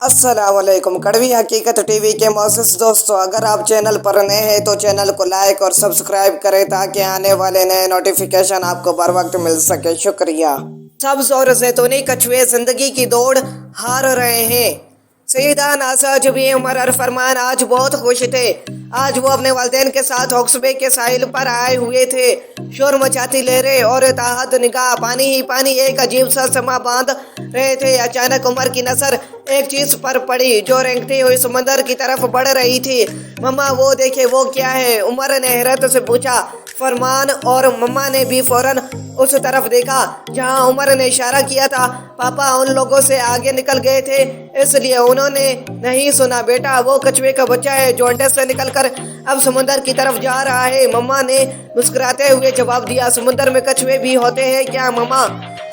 अस्सलामुअलैकुम। कड़वी हकीकत टीवी के मोअज़्ज़िज़ दोस्तों, अगर आप चैनल पर नए हैं तो चैनल को लाइक और सब्सक्राइब करें ताकि आने वाले नए नोटिफिकेशन आपको बर वक्त मिल सके। शुक्रिया। सब्ज़ और ज़ैतूनी कछुए ज़िंदगी की दौड़ हार रहे हैं। सईदा नासा जुबी उमर और फरमान आज बहुत खुश थे। आज वो अपने वालिदैन के साथ हॉक्सबे के साहिल पर आए हुए थे। शोर मचाती लहरें और ताहत निगाह पानी ही पानी एक अजीब सा समा बांध रहे थे। अचानक उमर की नजर एक चीज पर पड़ी जो रेंगती हुई समंदर की तरफ बढ़ रही थी। मम्मा वो देखे, वो क्या है? उमर ने हैरत से पूछा। फरमान और मम्मा ने भी फौरन उस तरफ देखा जहां उमर ने इशारा किया था। पापा उन लोगों से आगे निकल गए थे इसलिए उन्होंने नहीं सुना। बेटा वो कछुए का बच्चा है जो अंडे से निकलकर अब समुंदर की तरफ जा रहा है, मम्मा ने मुस्कुराते हुए जवाब दिया। समुंदर में कछुए भी होते हैं क्या मम्मा?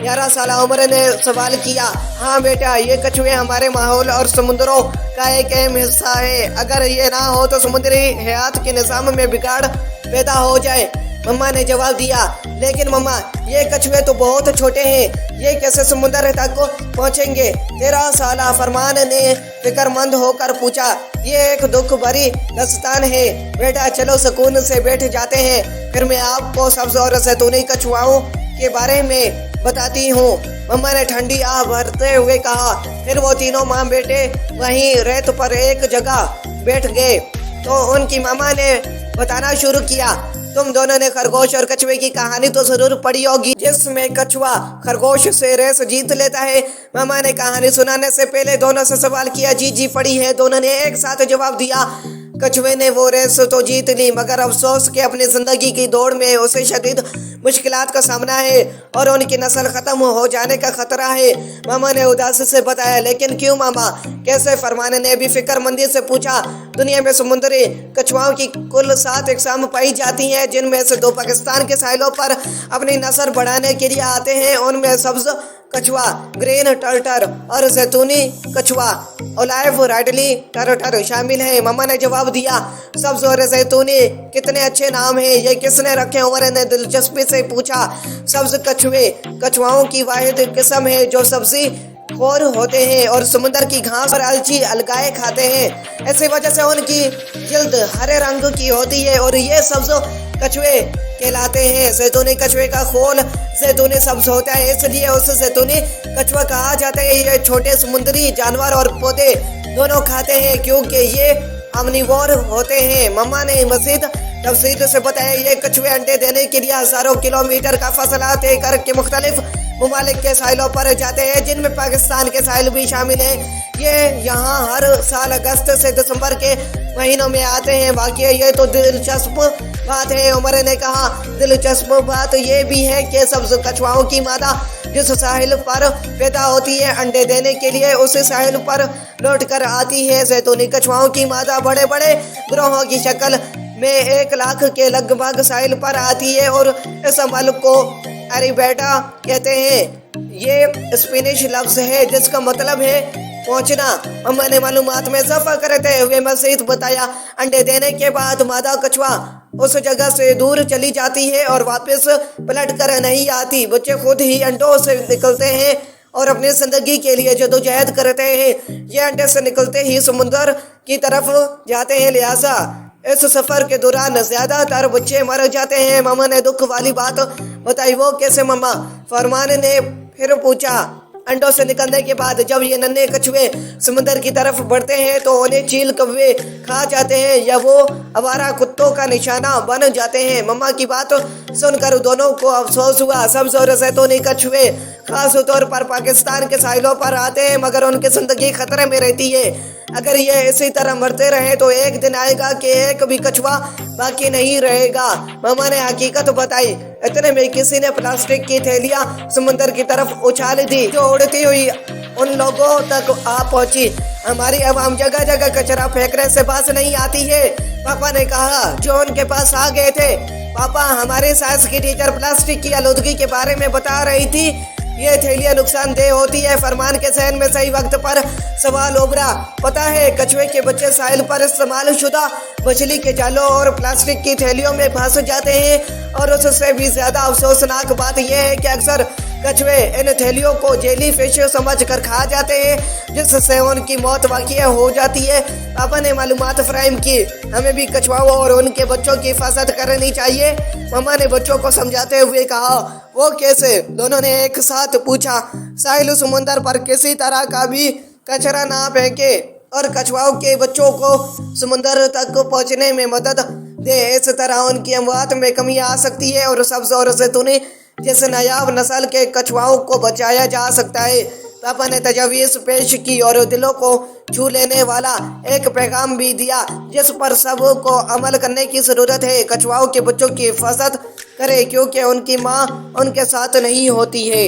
11 साल उमर ने सवाल किया। हाँ बेटा, ये कछुए हमारे माहौल और समुद्रों का एक अहम हिस्सा है। अगर ये ना हो तो समुद्री हयात के निज़ाम में बिगाड़ पैदा हो जाए, मम्मा ने जवाब दिया। लेकिन मम्मा ये कछुए तो बहुत छोटे हैं, ये कैसे समुद्र तक पहुँचेंगे? 13 साल फरमान ने फिक्रमंद होकर पूछा। ये एक दुख भरी दास्तान है बेटा, चलो सुकून से बैठ जाते हैं, फिर मैं आपको सब्ज और ज़ैतूनी कछुआओं के बारे में बताती हूँ, मम्मा ने ठंडी आह भरते हुए कहा। फिर वो तीनों माँ बेटे वहीं रेत पर एक जगह बैठ गए तो उनकी मामा ने बताना शुरू किया। तुम दोनों ने खरगोश और कछुए की कहानी तो जरूर पढ़ी होगी जिसमें कछुआ खरगोश से रेस जीत लेता है। मामा ने कहानी सुनाने से पहले दोनों से सवाल किया। जी जी पढ़ी है, दोनों ने एक साथ जवाब दिया। कछुए ने वो रेस तो जीत ली मगर अफसोस के अपनी जिंदगी की दौड़ में उसे शदीद मुश्किलात का सामना है और उनकी नस्ल खत्म हो जाने का खतरा है, मामा ने उदासी से बताया। लेकिन क्यों मामा, कैसे? फरमान ने भी फिक्रमंदी से पूछा। दुनिया में समुद्री कछुआओं की कुल 7 अक़साम पाई जाती हैं जिनमें से 2 पाकिस्तान के साहिलों पर अपनी नस्ल बढ़ाने के लिए आते हैं। उनमें सब्ज कछुआ, ग्रीन टर्टर और ज़ैतूनी कछुआ, ओलाइव राइडली टर्टर शामिल है, मम्मा ने जवाब दिया। सब्ज और ज़ैतूनी कितने अच्छे नाम हैं, ये किसने रखे? उमर ने दिलचस्पी से पूछा। सब्ज कछुए कछुआओं की वाहिद किस्म है जो सब्जी खोर होते हैं और समुद्र की घास और अलची अलगाए खाते हैं। ऐसी वजह से उनकी जिल्द हरे रंग की होती है और ये सब्ज कछुए कहलाते हैं। ज़ैतूनी कछुए का खोल ज़ैतूनी सब्ज होता है इसलिए उसे ज़ैतूनी कछुआ कहा जाता है। ये छोटे समुद्री जानवर और पौधे दोनों खाते हैं क्योंकि ये अम्निवोर होते हैं, मम्मा ने मज़ीद तफसील से बताया। ये कछुए अंडे देने के लिए हज़ारों किलोमीटर का फासला तय करके मुख्तलिफ ममालिक के साहिलों पर जाते हैं जिनमें पाकिस्तान के साहिल भी शामिल हैं। ये यहाँ हर साल अगस्त से दिसंबर के महीनों में आते हैं। बाकी ये तो दिलचस्प बात है, उमर ने कहा। दिलचस्प बात ये भी है कि सब्ज कछुआओं की मादा जिस साहिल पर पैदा होती है अंडे देने के लिए उसी साहिल पर लौट कर आती है। ज़ैतूनी कछुआओं की मादा बड़े बड़े ग्रोहों की शक्ल में 1 लाख के लगभग साहिल पर आती है और इस अमल को अरिबेटा कहते हैं। ये स्पेनिश लफ्ज है जिसका मतलब है पहुंचना, मम्मा ने मालूमात में इजाफा करते हुए मज़ीद बताया। अंडे देने के बाद मादा कछुआ उस जगह से दूर चली जाती है और वापस पलट कर नहीं आती। बच्चे खुद ही अंडों से निकलते हैं और अपनी जिंदगी के लिए जदोजहद करते हैं। ये अंडे से निकलते ही समुद्र की तरफ जाते हैं, लिहाजा इस सफर के दौरान ज्यादातर बच्चे मर जाते हैं। मामा ने दुख वाली बात बताई। वो कैसे मम्मा? फरमान ने फिर पूछा। अंडों से निकलने के बाद जब ये नन्हे कछुए समुद्र की तरफ बढ़ते हैं तो उन्हें चील कौवे खा जाते हैं या वो आवारा कुत्तों का निशाना बन जाते हैं। मम्मा की बात सुनकर दोनों को अफसोस हुआ। सब्ज और ज़ैतूनी कछुए खास तौर पर पाकिस्तान के साहिलों पर आते हैं मगर उनकी जिंदगी खतरे में रहती है। अगर ये इसी तरह मरते रहे तो एक दिन आएगा कि एक भी कछुआ बाकी नहीं रहेगा, मम्मा ने हकीकत बताई। इतने में किसी ने प्लास्टिक की थैलियां समुद्र की तरफ उछाली थी जो उड़ती हुई उन लोगों तक आ पहुंची। हमारी आवाम जगह जगह कचरा फेंकने से बात नहीं आती है, पापा ने कहा जो उनके पास आ गए थे। पापा, हमारे साइंस की टीचर प्लास्टिक की आलूदगी के बारे में बता रही थी। ये थैलियां नुकसानदेह होती है। फरमान के सहन में सही वक्त पर सवाल उभरा। पता है कछुए के बच्चे साहिल पर इस्तेमाल शुदा मछली के जालों और प्लास्टिक की थैलियों में फंस जाते हैं और उससे भी ज्यादा अफसोसनाक बात यह है कि अक्सर कछुए इन थैलियों को जेली फिश समझकर खा जाते हैं, जिससे उनकी मौत वाक़ई हो जाती है। पापा ने मालूमात फराहम की, हमें भी कछुआओं और उनके बच्चों की हिफाजत करनी चाहिए। मम्मा ने बच्चों को समझाते हुए कहा। वो कैसे? दोनों ने एक साथ पूछा। साहिल समुंदर पर किसी तरह का भी कचरा ना फेंके और कछुआओं के बच्चों को समुंदर तक पहुंचने में मदद दे। इस तरह उनकी अमवात में कमी आ सकती है और सब्ज और जैतूनी जैसे नायाब नस्ल के कछुआओं को बचाया जा सकता है। पापा ने तजवीज़ पेश की और दिलों को छू लेने वाला एक पैगाम भी दिया, जिस पर सबको अमल करने की ज़रूरत है। कछुआओं के बच्चों की हिफाजत करें, क्योंकि उनकी माँ उनके साथ नहीं होती है।